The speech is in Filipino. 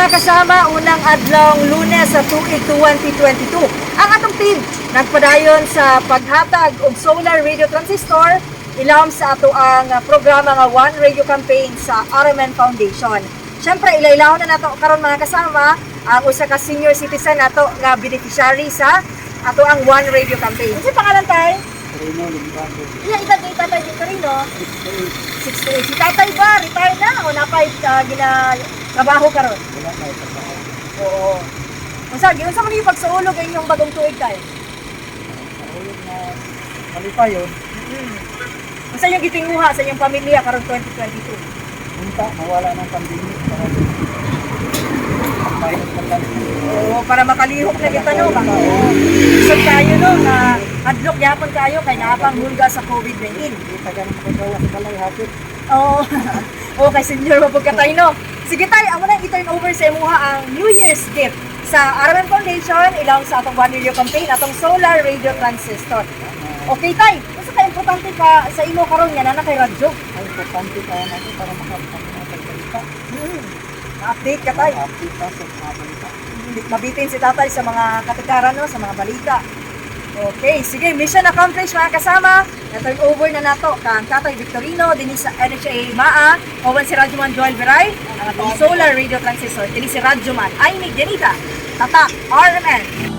mga kasama, unang adlong Lunes sa tuig 2022. Ang atong team nagpadayon sa paghatag og solar radio transistor ilawom sa ato ang programa nga One Radio Campaign sa RMN Foundation. Siyempre, ilailahon na nato karon mga kasama ang usa ka senior citizen nato nga beneficiary sa ato ang One Radio Campaign. Ano pangalan tayo? Rino Limbado. Ilang edad ni Tatay dito rin, no? 68. Si Tatay ba? Retired na? O napay gina-trabaho ka ron? Wala na ito sa ako. Oo. Unsa man yung pagsaulog ang inyong bagong tuig tayo? Sa ulog na kalipa yun, Unsa yung gitinguha sa inyong pamilya karon 2022? punta, mawala ng pandemic. Para Oo, para makalihok na kita, no? Isod kayo, no? Na adlok yapon kayo kay napang hulga sa COVID-19. kita ganun magagawa sa balay hapit. Oo. Oo, kay senior mo pagkatay, no? Sige tayo, amo na i-turn over sa imuha ang New Year's gift sa RMN Foundation, ilawom sa atong One Radio Campaign, atong solar radio transistor. Okay, tay. Kasi ka importante ka sa imo karon nga na kay radyo. Ay, importante kaya natin para makapagsalita. Na-update ka tay. Update pa sa mga balita. Hindi mabitin si tatay sa mga katikaran, no, sa mga balita. Okay, sige, mission accomplished mga kasama. Na-turn over na nato kang Tatay Victorino din sa NHA MAA, kawan si Radyoman Joel Veray, ang atong solar radio transistor din si Radyoman Ainig Janita, Tatak RMN.